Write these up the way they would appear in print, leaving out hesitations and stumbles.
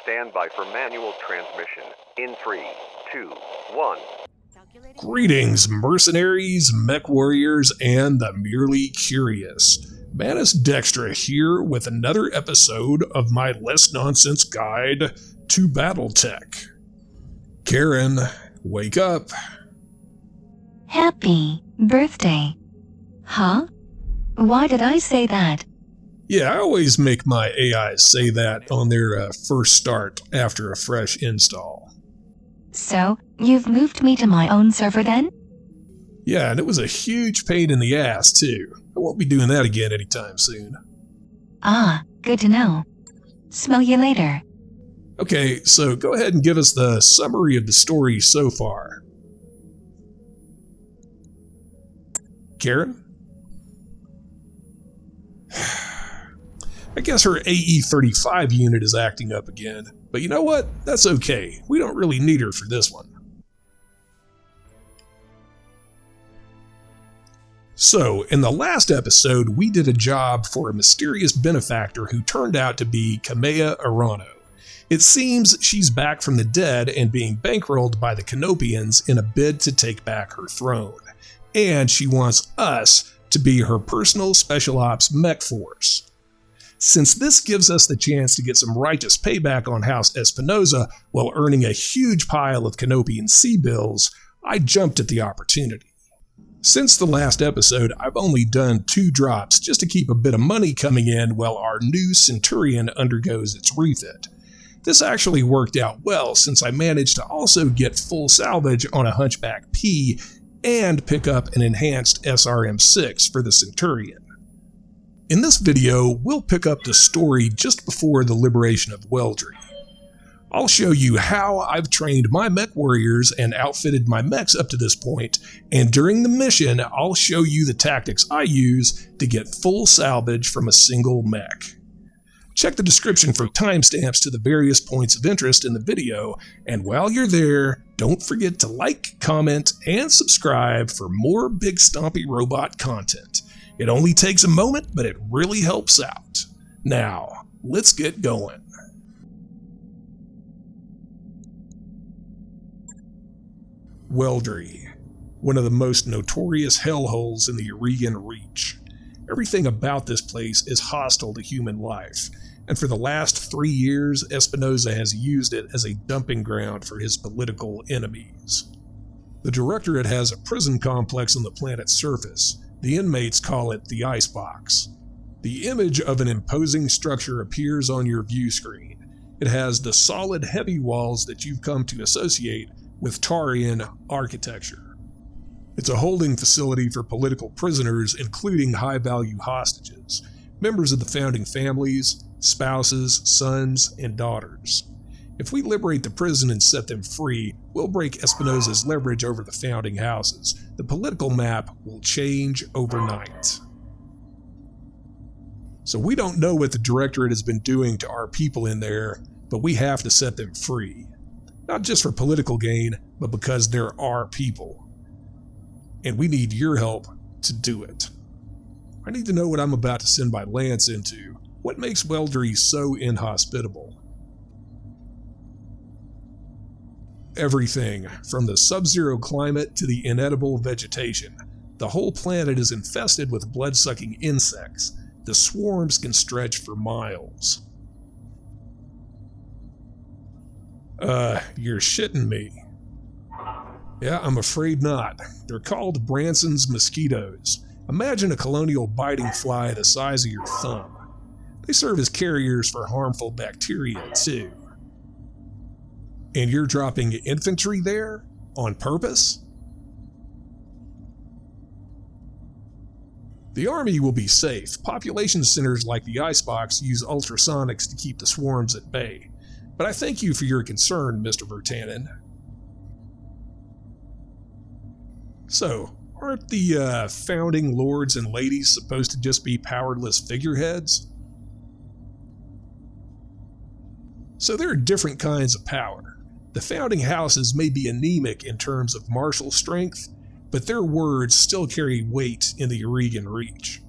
stand by for manual transmission in 3, 2, 1. Greetings, mercenaries, mech warriors, and the merely curious. Manus Dextra here with another episode of my less nonsense guide to BattleTech. Karen, wake up. Happy birthday. Huh? Why did I say that? Yeah, I always make my AIs say that on their first start after a fresh install. So, you've moved me to my own server then? Yeah, and it was a huge pain in the ass, too. I won't be doing that again anytime soon. Ah, good to know. Smell you later. Okay, so go ahead and give us the summary of the story so far. Karen? I guess her AE-35 unit is acting up again, but you know what? That's okay. We don't really need her for this one. So, in the last episode, we did a job for a mysterious benefactor who turned out to be Kamea Arano. It seems she's back from the dead and being bankrolled by the Canopians in a bid to take back her throne. And she wants us to be her personal special ops mech force. Since this gives us the chance to get some righteous payback on House Espinosa while earning a huge pile of Canopian C-bills, I jumped at the opportunity. Since the last episode, I've only done 2 drops just to keep a bit of money coming in while our new Centurion undergoes its refit. This actually worked out well since I managed to also get full salvage on a Hunchback P and pick up an enhanced SRM-6 for the Centurion. In this video, we'll pick up the story just before the Liberation of Weldry. I'll show you how I've trained my mech warriors and outfitted my mechs up to this point, and during the mission, I'll show you the tactics I use to get full salvage from a single mech. Check the description for timestamps to the various points of interest in the video, and while you're there, don't forget to like, comment, and subscribe for more Big Stompy Robot content. It only takes a moment, but it really helps out. Now, let's get going. Weldry, one of the most notorious hellholes in the Aurigan Reach. Everything about this place is hostile to human life, and for the last 3 years, Espinosa has used it as a dumping ground for his political enemies. The Directorate has a prison complex on the planet's surface. The inmates call it the Icebox. The image of an imposing structure appears on your view screen. It has the solid, heavy walls that you've come to associate with Tarian architecture. It's a holding facility for political prisoners, including high-value hostages, members of the founding families, spouses, sons, and daughters. If we liberate the prison and set them free, we'll break Espinosa's leverage over the founding houses. The political map will change overnight. So we don't know what the Directorate has been doing to our people in there, but we have to set them free. Not just for political gain, but because they're our people. And we need your help to do it. I need to know what I'm about to send my lance into. What makes Weldry so inhospitable? Everything, from the sub-zero climate to the inedible vegetation. The whole planet is infested with blood-sucking insects. The swarms can stretch for miles. You're shitting me. Yeah, I'm afraid not. They're called Branson's mosquitoes. Imagine a colonial biting fly the size of your thumb. They serve as carriers for harmful bacteria, too. And you're dropping infantry there? On purpose? The army will be safe. Population centers like the Icebox use ultrasonics to keep the swarms at bay. But I thank you for your concern, Mr. Vertanen. So, aren't the founding lords and ladies supposed to just be powerless figureheads? So there are different kinds of power. The founding houses may be anemic in terms of martial strength, but their words still carry weight in the Aurigan Reach.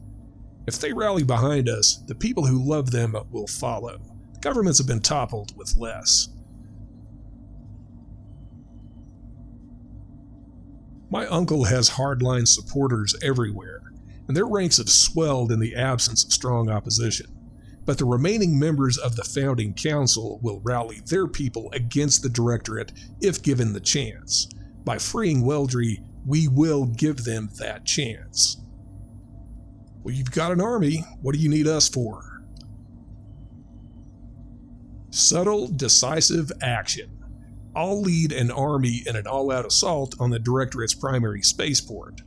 If they rally behind us, the people who love them will follow. Governments have been toppled with less. My uncle has hardline supporters everywhere, and their ranks have swelled in the absence of strong opposition. But the remaining members of the founding council will rally their people against the Directorate if given the chance. By freeing Weldry, we will give them that chance. Well, you've got an army. What do you need us for? Subtle, decisive action. I'll lead an army in an all-out assault on the Directorate's primary spaceport.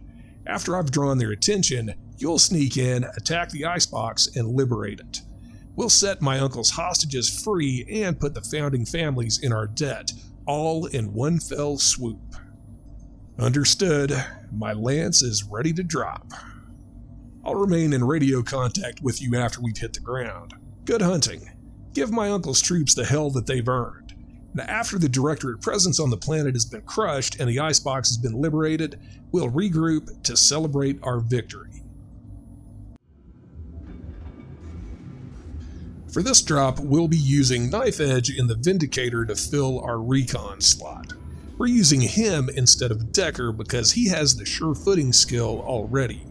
After I've drawn their attention, you'll sneak in, attack the icebox, and liberate it. We'll set my uncle's hostages free and put the founding families in our debt, all in one fell swoop. Understood. My lance is ready to drop. I'll remain in radio contact with you after we've hit the ground. Good hunting. Give my uncle's troops the hell that they've earned. Now, after the Directorate presence on the planet has been crushed and the icebox has been liberated, we'll regroup to celebrate our victory. For this drop, we'll be using Knife Edge in the Vindicator to fill our recon slot. We're using him instead of Decker because he has the sure-footing skill already.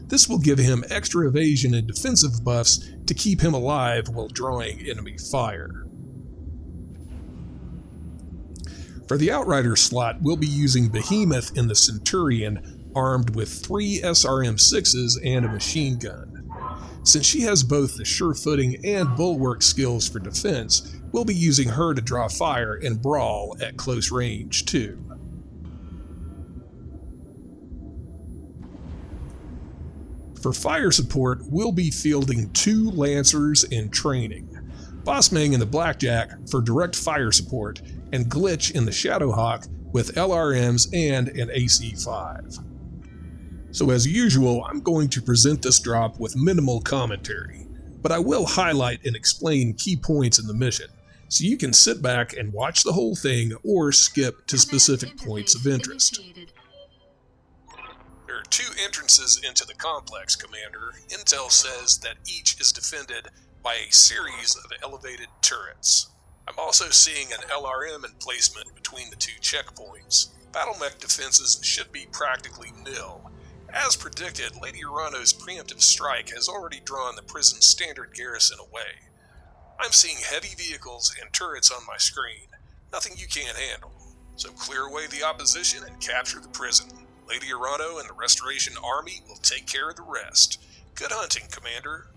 This will give him extra evasion and defensive buffs to keep him alive while drawing enemy fire. For the Outrider slot, we'll be using Behemoth in the Centurion, armed with 3 SRM-6s and a machine gun. Since she has both the sure-footing and bulwark skills for defense, we'll be using her to draw fire and brawl at close range too. For fire support, we'll be fielding 2 Lancers in training. Bossmang in the Blackjack for direct fire support, and Glitch in the Shadowhawk with LRMs and an AC-5. So as usual, I'm going to present this drop with minimal commentary, but I will highlight and explain key points in the mission, so you can sit back and watch the whole thing or skip to specific points of interest. There are 2 entrances into the complex, Commander. Intel says that each is defended by a series of elevated turrets. I'm also seeing an LRM emplacement between the 2 checkpoints. BattleTech defenses should be practically nil. As predicted, Lady Arano's preemptive strike has already drawn the prison's standard garrison away. I'm seeing heavy vehicles and turrets on my screen. Nothing you can't handle. So clear away the opposition and capture the prison. Lady Arano and the Restoration Army will take care of the rest. Good hunting, Commander.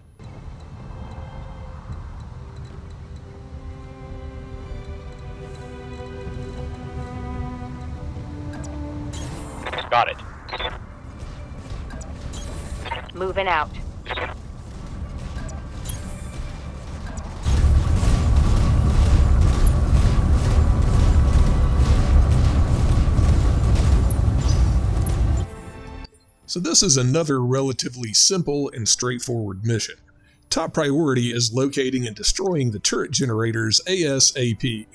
Got it. Moving out. So this is another relatively simple and straightforward mission. Top priority is locating and destroying the turret generators ASAP.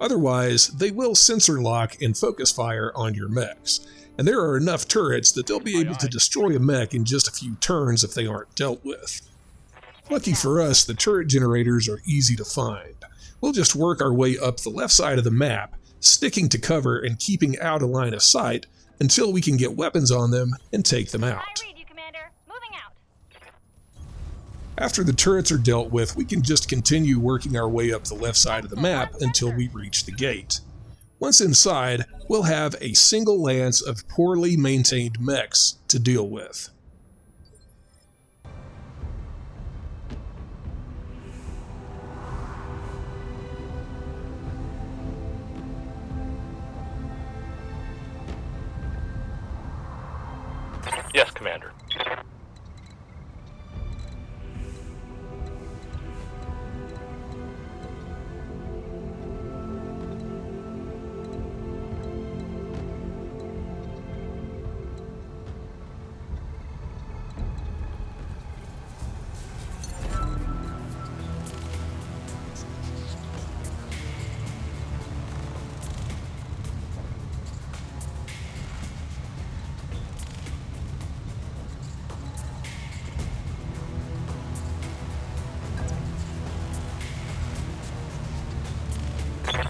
Otherwise, they will sensor lock and focus fire on your mechs. And there are enough turrets that they'll be able to destroy a mech in just a few turns if they aren't dealt with. Lucky for us, the turret generators are easy to find. We'll just work our way up the left side of the map, sticking to cover and keeping out of line of sight until we can get weapons on them and take them out. I read you, Commander. Moving out. After the turrets are dealt with, we can just continue working our way up the left side of the map until we reach the gate. Once inside, we'll have a single lance of poorly maintained mechs to deal with. Yes, Commander.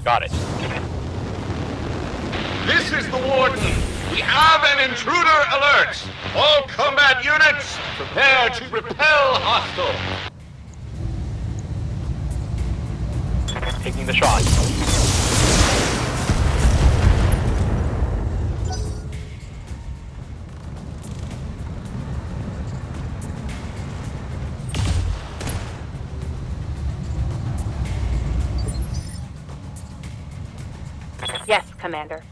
Got it. This is the Warden. We have an intruder alert. All combat units, prepare to repel hostile. Taking the shot. Yes, Commander.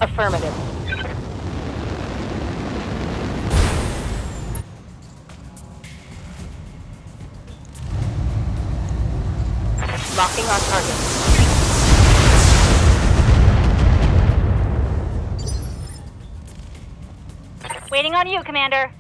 Affirmative. Locking on target. Waiting on you, Commander.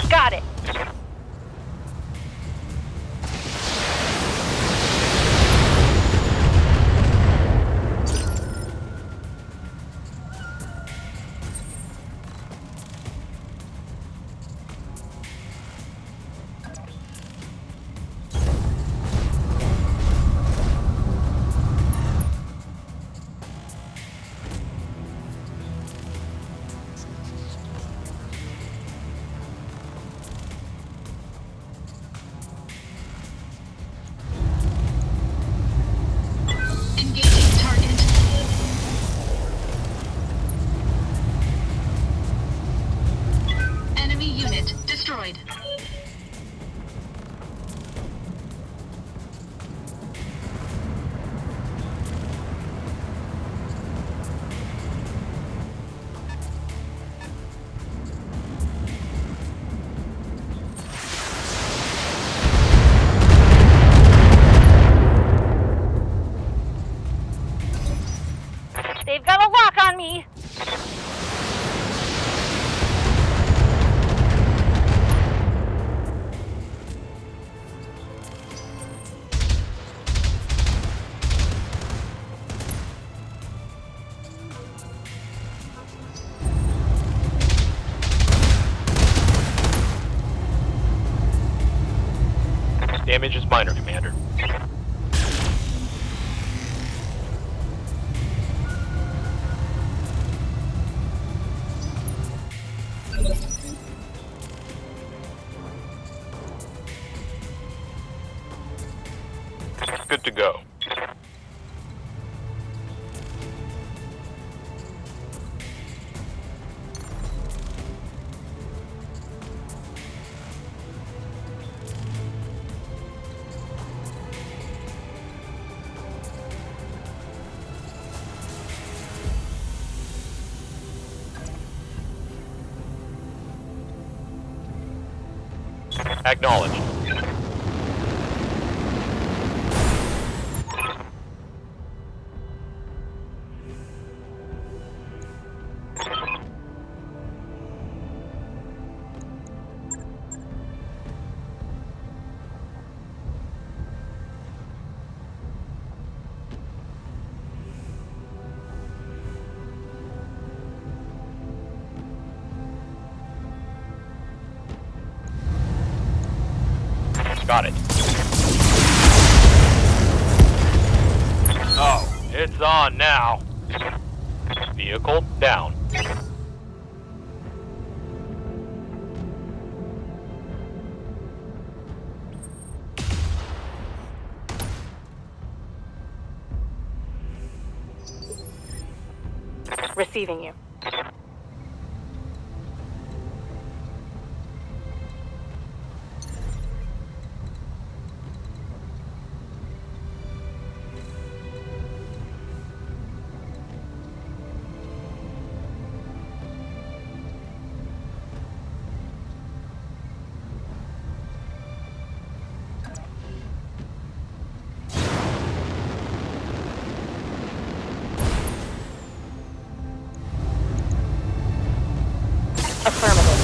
Got it. Engaging target. Enemy unit destroyed. They've got a lock on me. Damage is minor, Commander. Good to go. Acknowledged. Got it. Oh, it's on now. Vehicle down. Receiving you. Affirmative.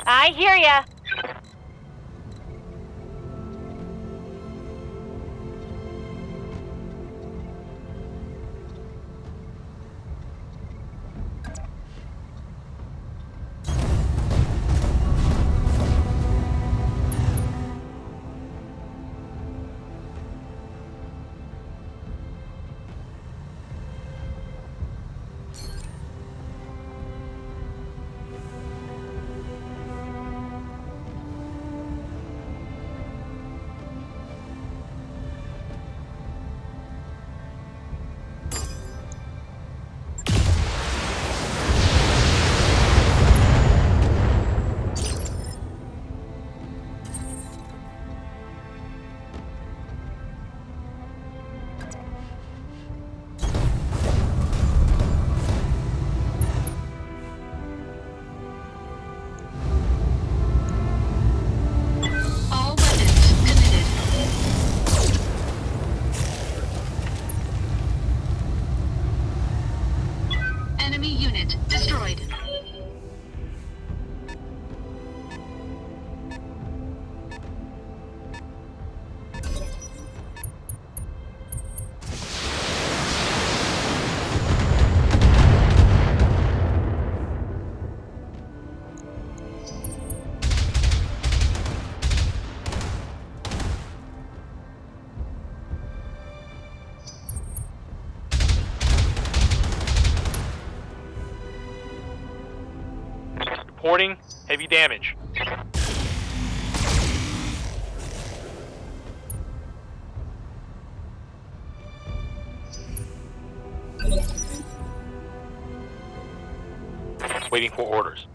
I hear ya. All weapons committed. Enemy unit destroyed. Reporting heavy damage. Waiting for orders.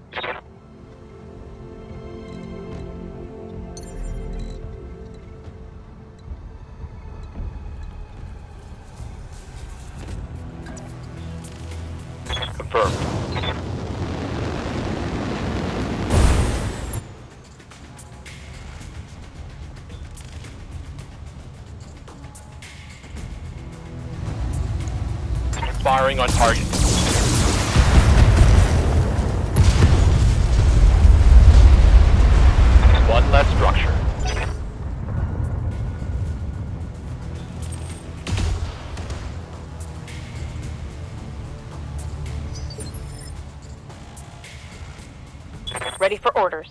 Confirmed. Firing on target. One less structure. Ready for orders.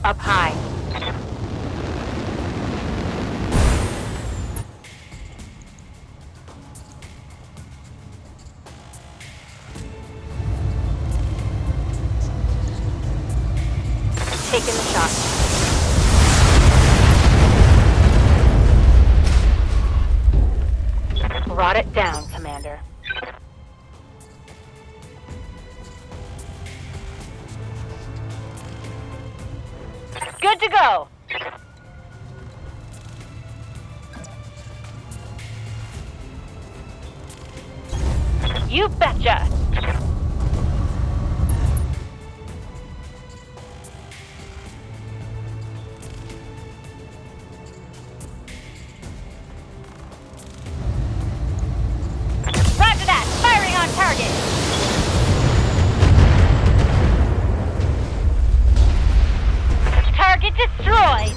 Up high. Taking the shot. Brought it down, Commander. Good to go. You betcha. Roger that. Firing on target. Target destroyed.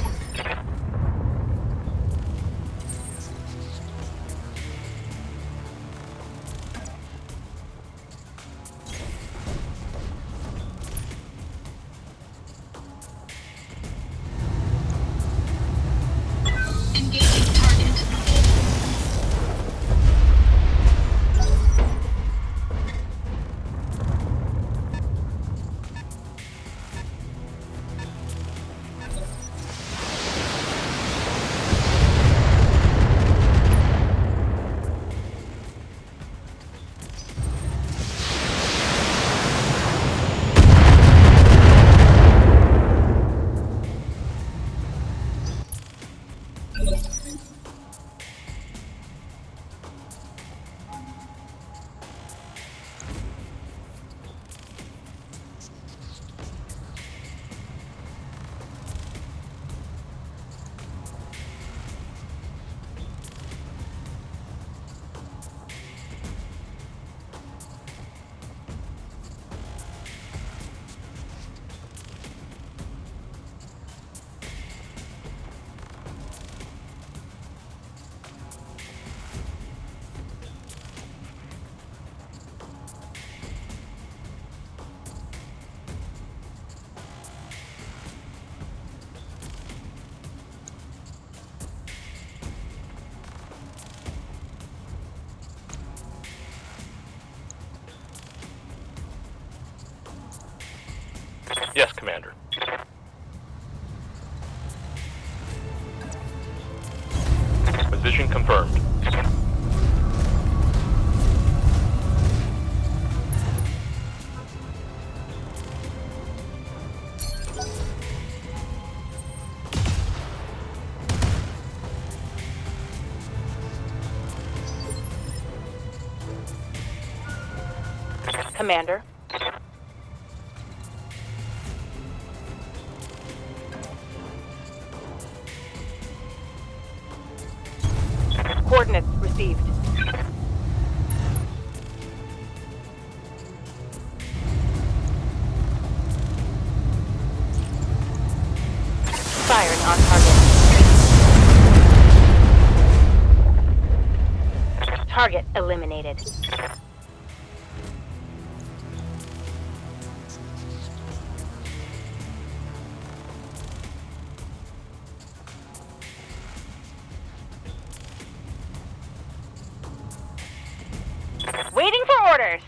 Yes, Commander. Position confirmed. Commander. Coordinates received. Firing on target. Target eliminated. Waiting for orders.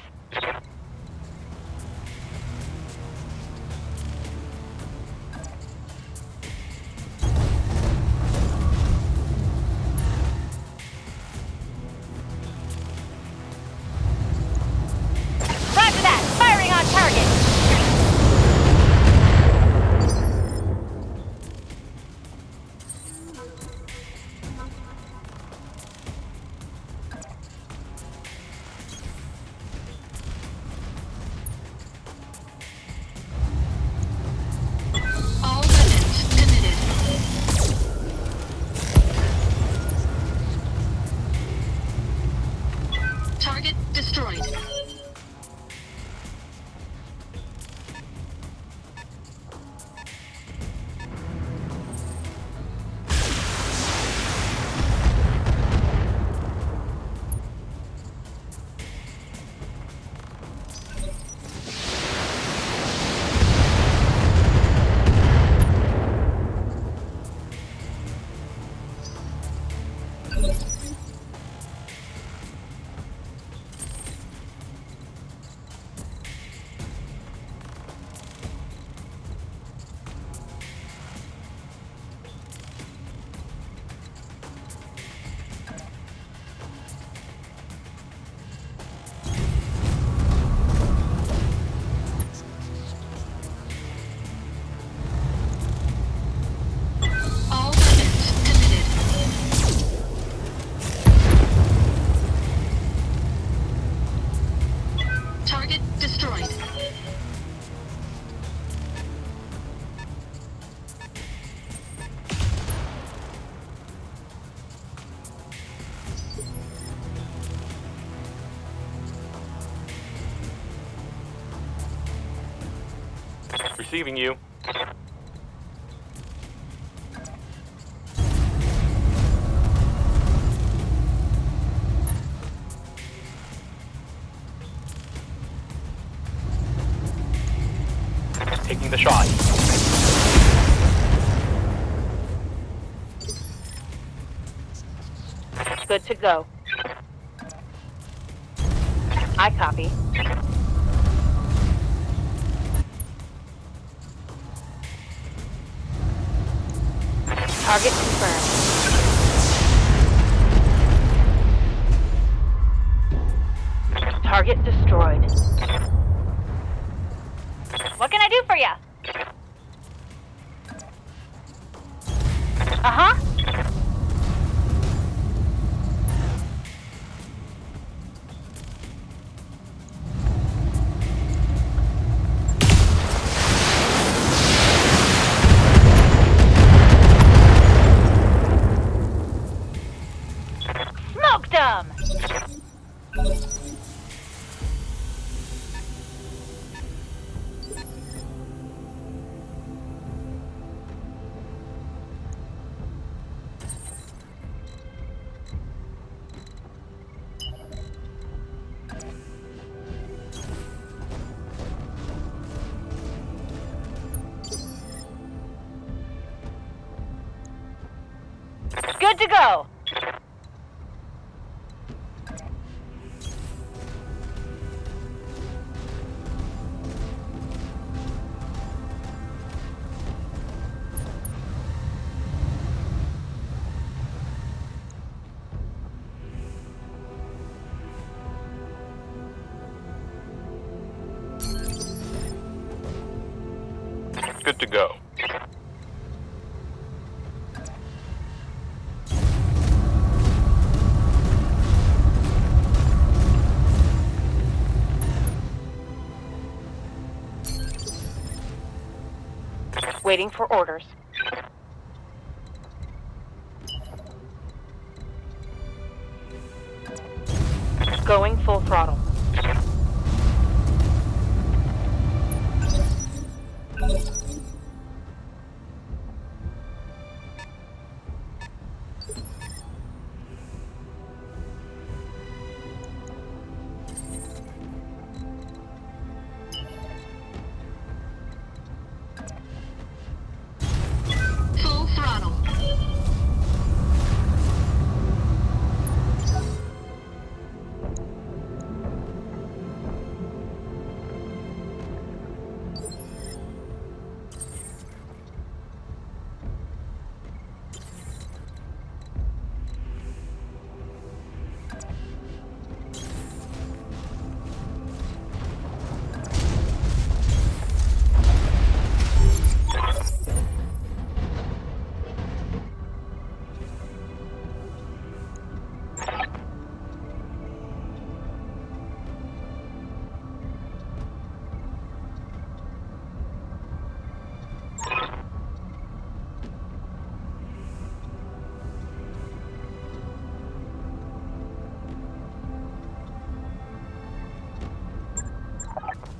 Roger that. Firing on target. All weapons committed. Target destroyed. All weapons committed. Target destroyed. Receiving you. Taking the shot. Good to go. I copy. Target confirmed. Target destroyed. What can I do for you? Uh-huh. Smoked 'em! Good to go. Good to go. Waiting for orders. Going full throttle. Full throttle.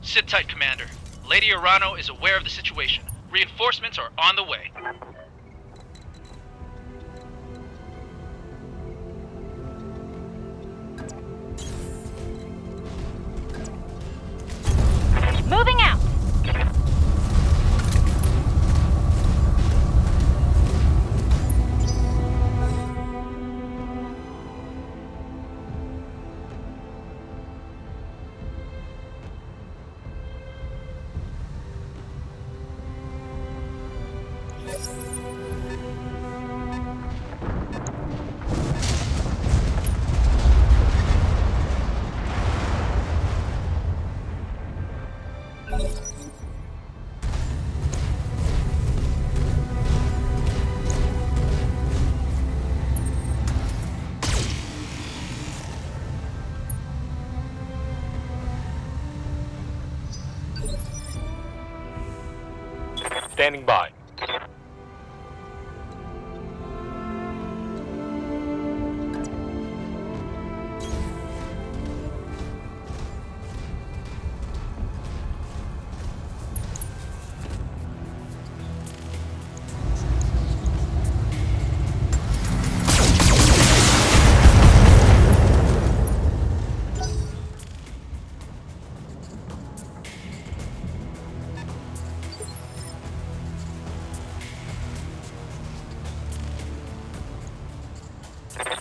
Sit tight, Commander. Lady Arano is aware of the situation. Reinforcements are on the way. Moving out! Standing by.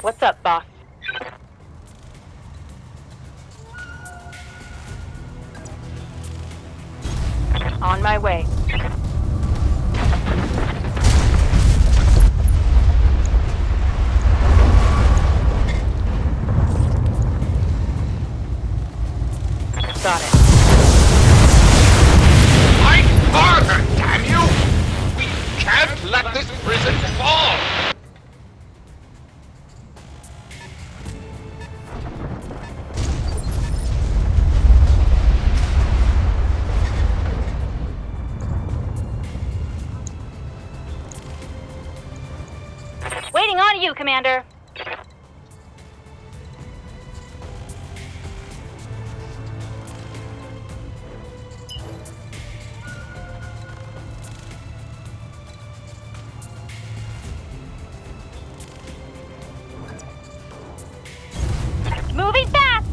What's up, boss? On my way. Got it. Fight harder, damn you! We can't let this prison fall! Waiting on you, Commander. Moving fast!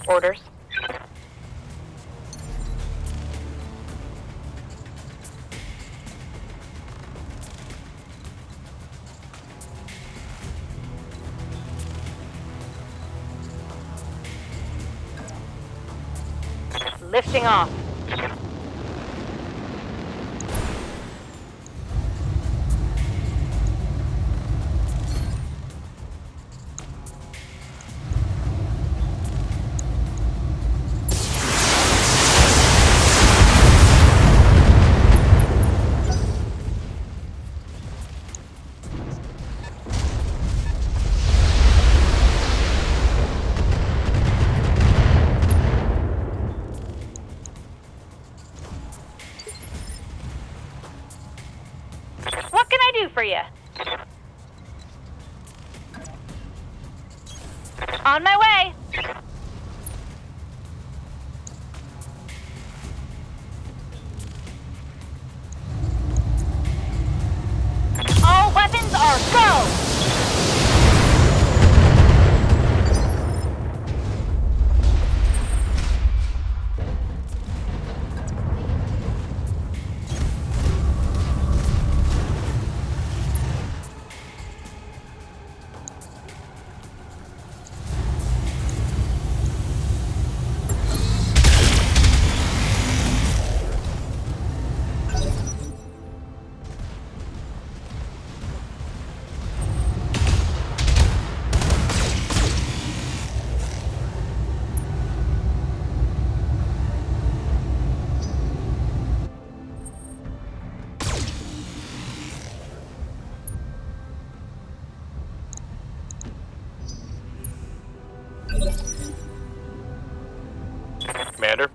Orders. Lifting off. What can I do for you? On my way. All weapons are go! Commander?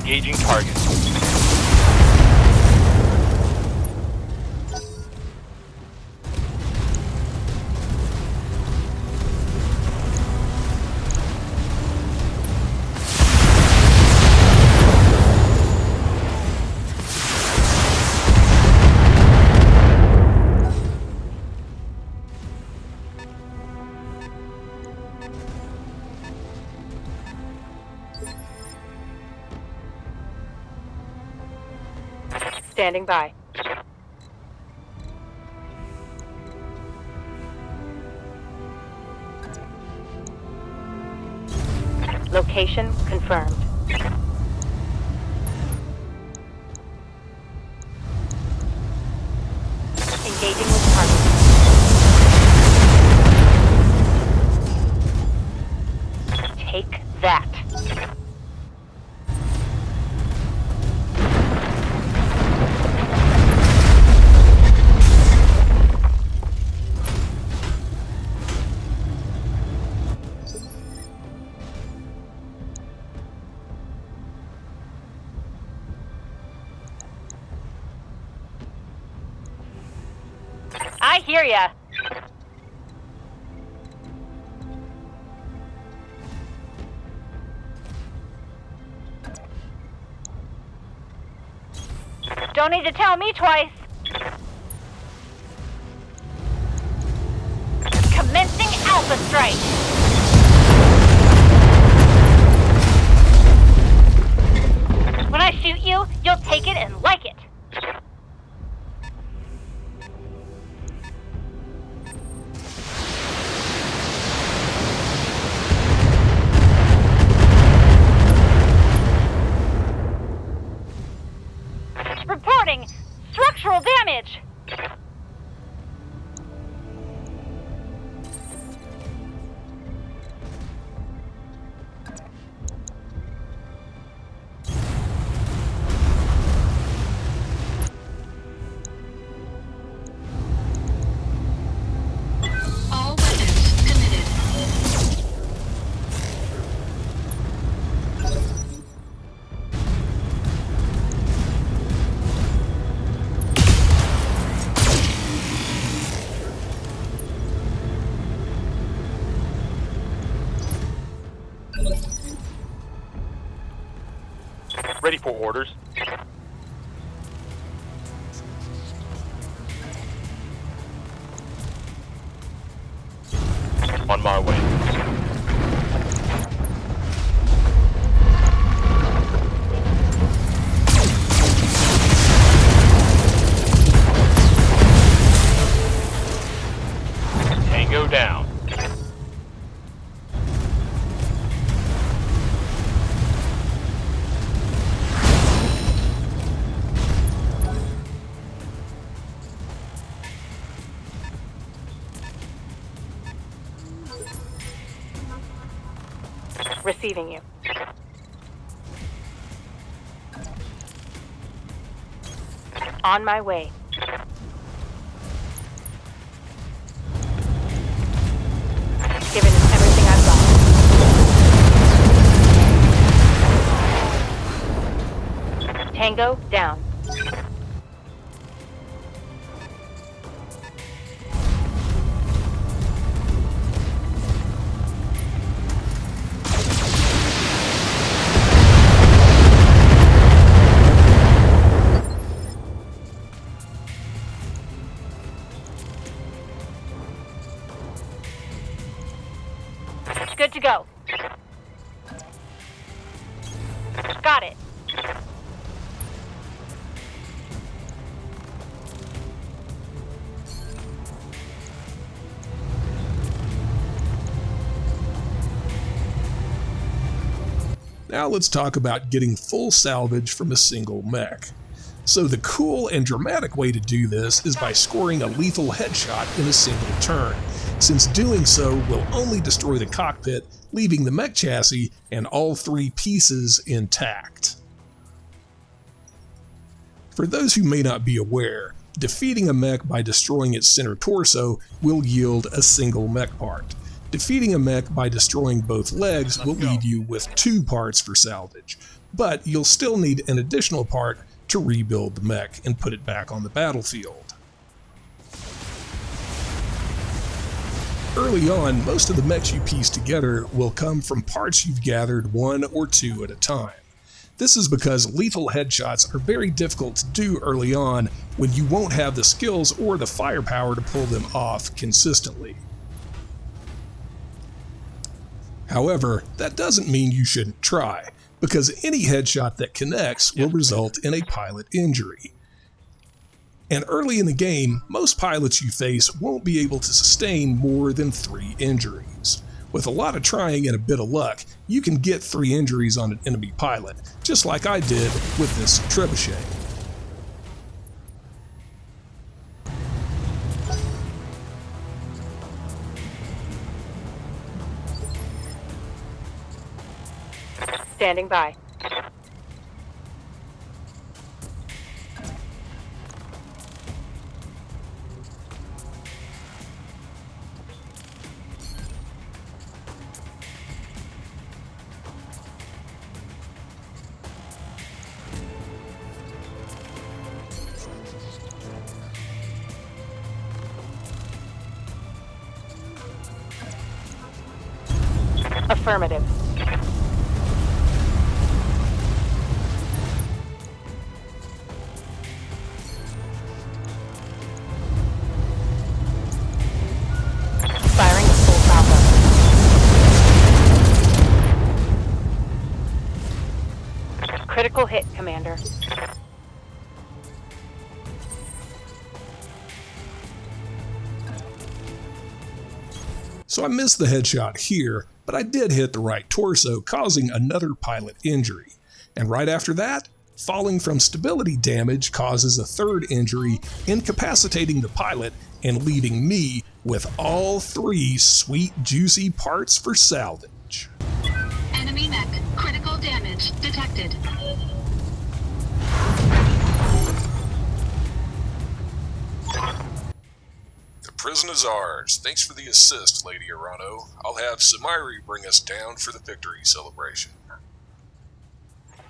Engaging target. Standing by. Location confirmed. Engaging with target. Take that. I hear ya. Don't need to tell me twice. Commencing Alpha Strike. When I shoot you, you'll take it and like it. Reporting structural damage. Ready for orders. On my way. Tango down. Receiving you. On my way. Giving him everything I've got. Tango down. Good to go. Got it. Now let's talk about getting full salvage from a single mech. So the cool and dramatic way to do this is by scoring a lethal headshot in a single turn, since doing so will only destroy the cockpit, leaving the mech chassis and all three pieces intact. For those who may not be aware, defeating a mech by destroying its center torso will yield a single mech part. Defeating a mech by destroying both legs will leave you with 2 parts for salvage, but you'll still need an additional part to rebuild the mech and put it back on the battlefield. Early on, most of the mechs you piece together will come from parts you've gathered 1 or 2 at a time. This is because lethal headshots are very difficult to do early on when you won't have the skills or the firepower to pull them off consistently. However, that doesn't mean you shouldn't try, because any headshot that connects will result in a pilot injury. And early in the game, most pilots you face won't be able to sustain more than 3 injuries. With a lot of trying and a bit of luck, you can get 3 injuries on an enemy pilot, just like I did with this trebuchet. Standing by. Affirmative. Firing at full throttle. Critical hit, Commander. So I missed the headshot here, but I did hit the right torso, causing another pilot injury. And right after that, falling from stability damage causes a 3rd injury, incapacitating the pilot and leaving me with all 3 sweet, juicy parts for salvage. Enemy mech. Critical damage detected. The prison is ours. Thanks for the assist, Lady Arano. I'll have Samiri bring us down for the victory celebration.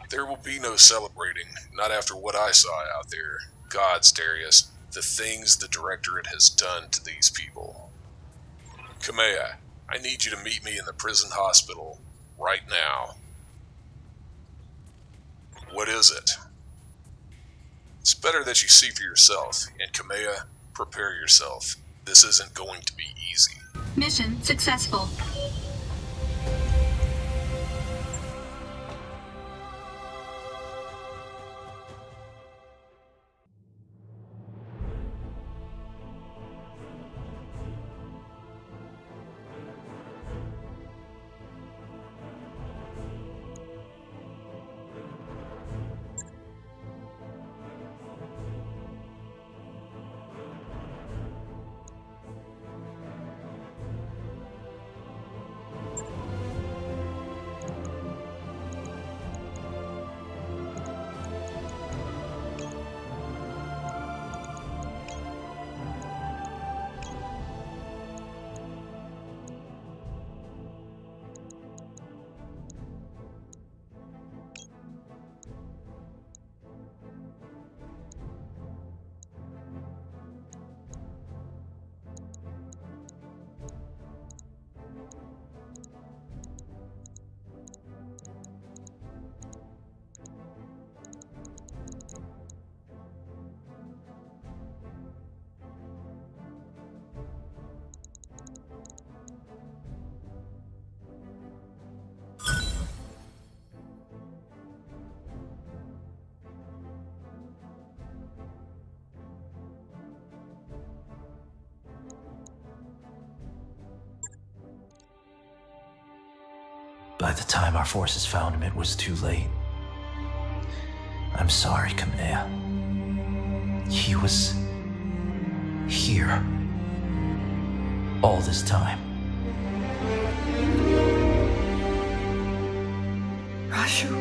There will be no celebrating, not after what I saw out there. Gods, Darius, the things the Directorate has done to these people. Kamea, I need you to meet me in the prison hospital right now. What is it? It's better that you see for yourself, and Kamea, prepare yourself. This isn't going to be easy. Mission successful. By the time our forces found him, it was too late. I'm sorry, Kamea. He was here all this time. Rashu.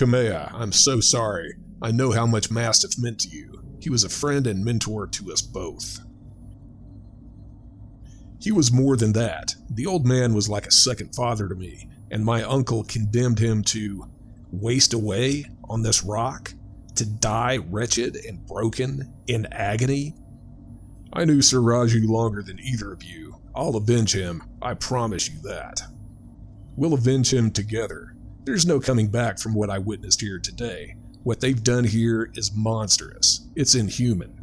Kamea, I'm so sorry. I know how much Mastiff meant to you. He was a friend and mentor to us both. He was more than that. The old man was like a second father to me, and my uncle condemned him to waste away on this rock, to die wretched and broken in agony. I knew Sir Raju longer than either of you. I'll avenge him, I promise you that. We'll avenge him together. There's no coming back from what I witnessed here today. What they've done here is monstrous. It's inhuman.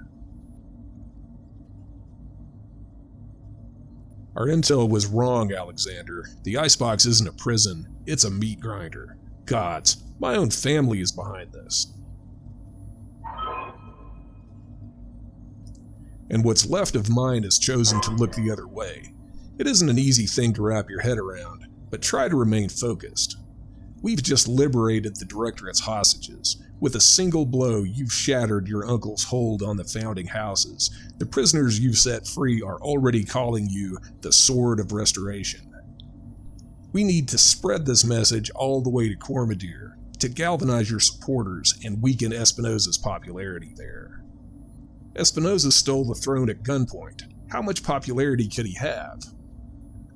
Our intel was wrong, Alexander. The icebox isn't a prison, it's a meat grinder. Gods, my own family is behind this. And what's left of mine has chosen to look the other way. It isn't an easy thing to wrap your head around, but try to remain focused. We've just liberated the Directorate's hostages. With a single blow, you've shattered your uncle's hold on the founding houses. The prisoners you've set free are already calling you the Sword of Restoration. We need to spread this message all the way to Cormadir, to galvanize your supporters and weaken Espinosa's popularity there. Espinosa stole the throne at gunpoint. How much popularity could he have?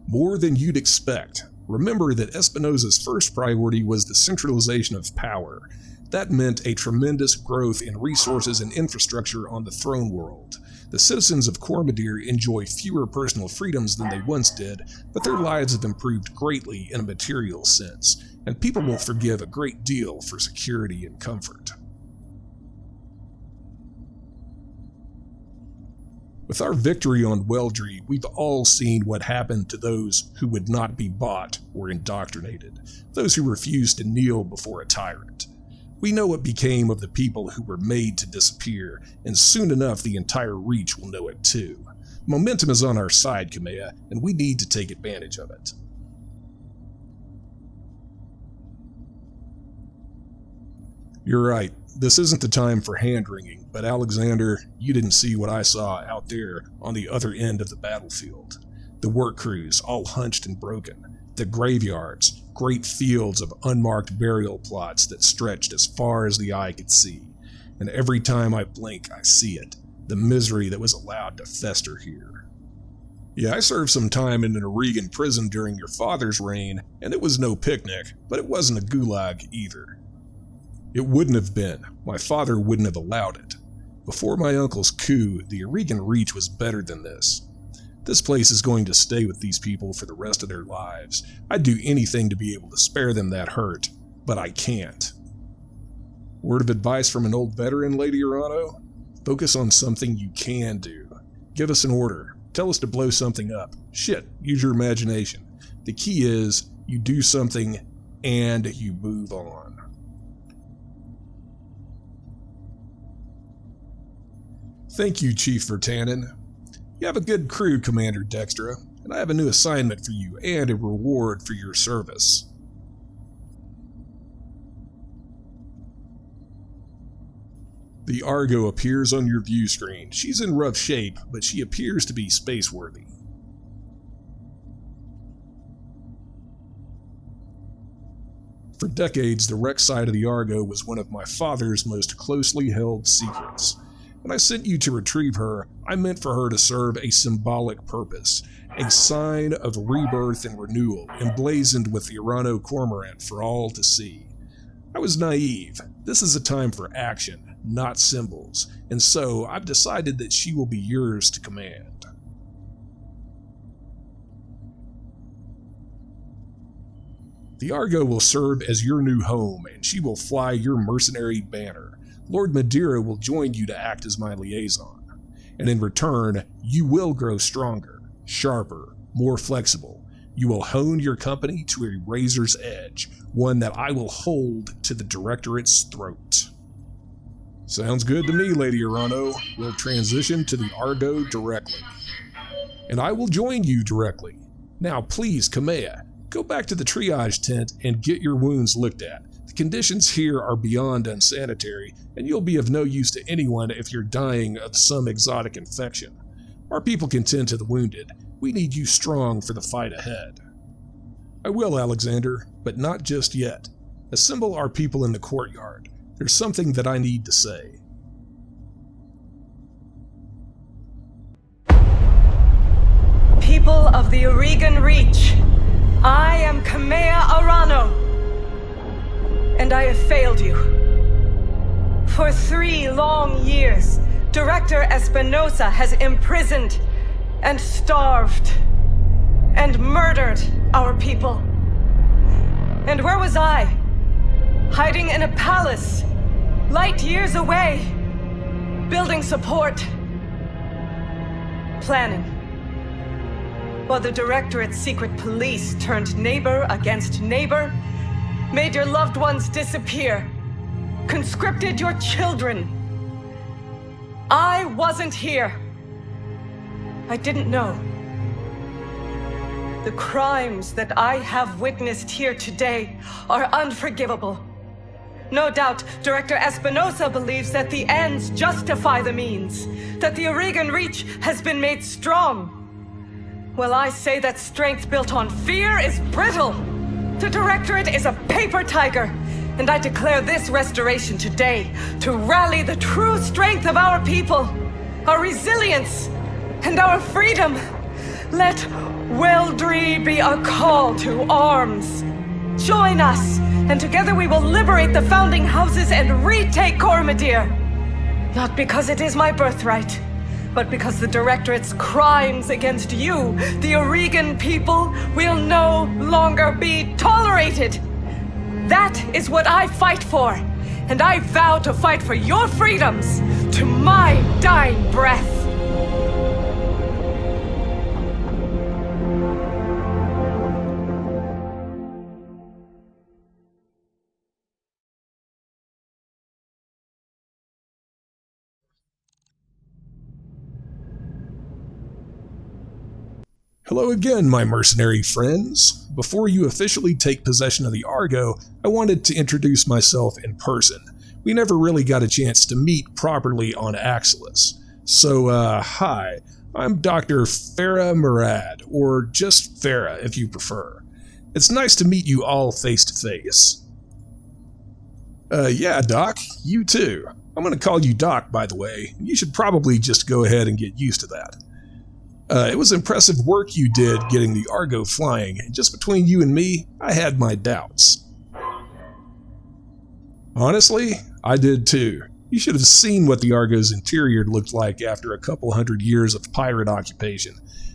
More than you'd expect. Remember that Espinosa's first priority was the centralization of power. That meant a tremendous growth in resources and infrastructure on the throne world. The citizens of Cormadir enjoy fewer personal freedoms than they once did, but their lives have improved greatly in a material sense, and people will forgive a great deal for security and comfort. With our victory on Weldry, we've all seen what happened to those who would not be bought or indoctrinated, those who refused to kneel before a tyrant. We know what became of the people who were made to disappear, and soon enough the entire Reach will know it too. Momentum is on our side, Kamea, and we need to take advantage of it. You're right. This isn't the time for hand-wringing, but Alexander, you didn't see what I saw out there on the other end of the battlefield. The work crews, all hunched and broken. The graveyards, great fields of unmarked burial plots that stretched as far as the eye could see. And every time I blink, I see it. The misery that was allowed to fester here. Yeah, I served some time in an Oregon prison during your father's reign, and it was no picnic, but it wasn't a gulag either. It wouldn't have been. My father wouldn't have allowed it. Before my uncle's coup, the Oregon Reach was better than this. This place is going to stay with these people for the rest of their lives. I'd do anything to be able to spare them that hurt, but I can't. Word of advice from an old veteran, Lady Arano? Focus on something you can do. Give us an order. Tell us to blow something up. Shit, use your imagination. The key is, you do something and you move on. Thank you, Chief Vertanen. You have a good crew, Commander Dextra, and I have a new assignment for you and a reward for your service. The Argo appears on your view screen. She's in rough shape, but she appears to be space-worthy. For decades, the wreck side of the Argo was one of my father's most closely held secrets. When I sent you to retrieve her, I meant for her to serve a symbolic purpose, a sign of rebirth and renewal, emblazoned with the Arano cormorant for all to see. I was naive. This is a time for action, not symbols, and so I've decided that she will be yours to command. The Argo will serve as your new home, and she will fly your mercenary banner. Lord Madeira will join you to act as my liaison, and in return, you will grow stronger, sharper, more flexible. You will hone your company to a razor's edge, one that I will hold to the Directorate's throat. Sounds good to me, Lady Arano. We'll transition to the Argo directly. And I will join you directly. Now please, Kamea, go back to the triage tent and get your wounds looked at. The conditions here are beyond unsanitary, and you'll be of no use to anyone if you're dying of some exotic infection. Our people can tend to the wounded. We need you strong for the fight ahead. I will, Alexander, but not just yet. Assemble our people in the courtyard. There's something that I need to say. People of the Oregon Reach, I am Kamea Arano, and I have failed you. For 3 long years, Director Espinosa has imprisoned and starved and murdered our people. And where was I? Hiding in a palace, light years away, building support, planning. While the Directorate's secret police turned neighbor against neighbor, made your loved ones disappear, conscripted your children. I wasn't here. I didn't know. The crimes that I have witnessed here today are unforgivable. No doubt, Director Espinosa believes that the ends justify the means, that the Oregon Reach has been made strong. Well, I say that strength built on fear is brittle. The Directorate is a paper tiger, and I declare this restoration today to rally the true strength of our people, our resilience, and our freedom. Let Weldry be a call to arms. Join us, and together we will liberate the founding houses and retake Cormadir. Not because it is my birthright, but because the Directorate's crimes against you, the Oregon people, will no longer be tolerated. That is what I fight for, and I vow to fight for your freedoms to my dying breath. Hello again, my mercenary friends. Before you officially take possession of the Argo, I wanted to introduce myself in person. we never really got a chance to meet properly on Axelis. So, hi, I'm Dr. Farah Murad, or just Farah if you prefer. It's nice to meet you all face to face. Yeah, Doc, you too. I'm going to call you Doc, by the way. You should probably just go ahead and get used to that. It was impressive work you did getting the Argo flying, and just between you and me, I had my doubts. Honestly, I did too. You should have seen what the Argo's interior looked like after a couple hundred years of pirate occupation.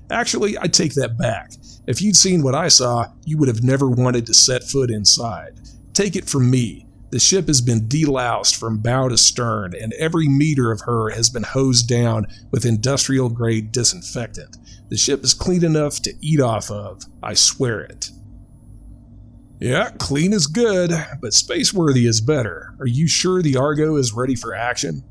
Actually, I take that back. If you'd seen what I saw, you would have never wanted to set foot inside. Take it from me. The ship has been deloused from bow to stern, and every meter of her has been hosed down with industrial-grade disinfectant. The ship is clean enough to eat off of, I swear it. Yeah, clean is good, but space-worthy is better. Are you sure the Argo is ready for action?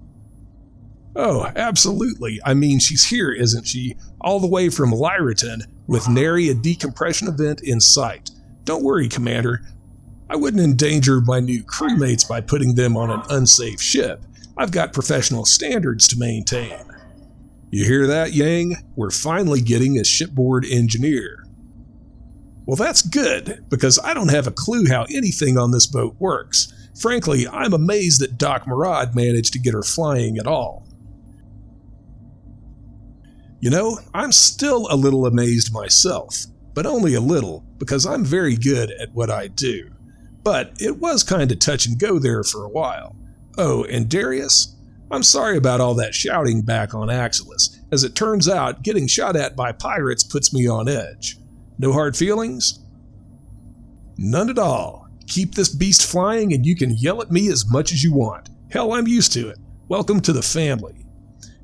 Oh, absolutely. I mean, she's here, isn't she? All the way from Lyraton, with nary a decompression event in sight. Don't worry, Commander. I wouldn't endanger my new crewmates by putting them on an unsafe ship. I've got professional standards to maintain. You hear that, Yang? We're finally getting a shipboard engineer. Well, that's good, because I don't have a clue how anything on this boat works. Frankly, I'm amazed that Doc Murad managed to get her flying at all. You know, I'm still a little amazed myself, but only a little, because I'm very good at what I do. But it was kind of touch and go there for a while. Oh, and Darius? I'm sorry about all that shouting back on Axelis. As it turns out, getting shot at by pirates puts me on edge. No hard feelings? None at all. Keep this beast flying and you can yell at me as much as you want. Hell, I'm used to it. Welcome to the family.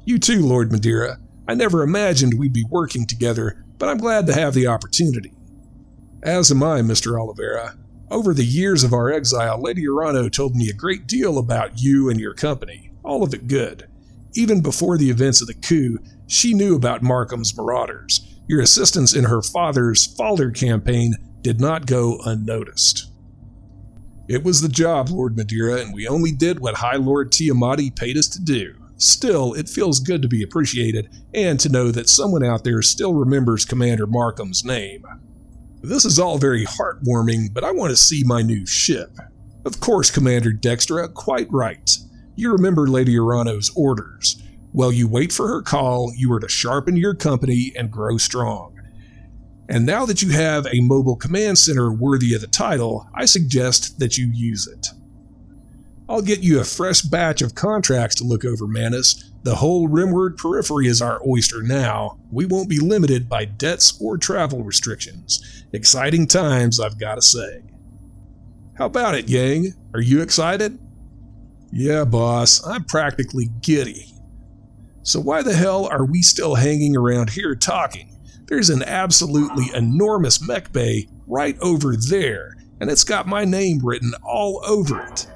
You too, Lord Madeira. I never imagined we'd be working together, but I'm glad to have the opportunity. As am I, Mr. Oliveira. Over the years of our exile, Lady Arano told me a great deal about you and your company, all of it good. Even before the events of the coup, she knew about Markham's marauders. Your assistance in her father's Falder campaign did not go unnoticed. It was the job, Lord Madeira, and we only did what High Lord Tiamati paid us to do. Still, it feels good to be appreciated, and to know that someone out there still remembers Commander Markham's name. This is all very heartwarming, but I want to see my new ship. Of course, Commander Dextra, quite right. You remember Lady Arano's orders. While you wait for her call, you are to sharpen your company and grow strong. And now that you have a mobile command center worthy of the title, I suggest that you use it. I'll get you a fresh batch of contracts to look over, Manus. The whole Rimward periphery is our oyster now. We won't be limited by debts or travel restrictions. Exciting times, I've got to say. How about it, Yang? Are you excited? Yeah, boss, I'm practically giddy. So why the hell are we still hanging around here talking? There's an absolutely enormous mech bay right over there, and it's got my name written all over it.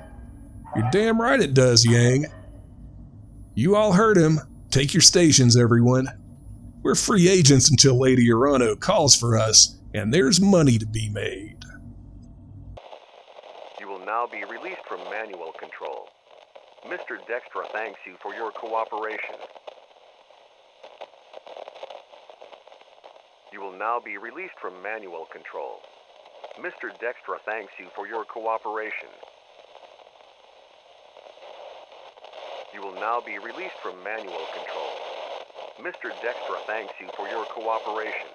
You're damn right it does, Yang. You all heard him. Take your stations, everyone. We're free agents until Lady Arano calls for us, and there's money to be made. You will now be released from manual control. Mr. Dextra thanks you for your cooperation. You will now be released from manual control. Mr. Dextra thanks you for your cooperation. You will now be released from manual control. Mr. Dextra thanks you for your cooperation.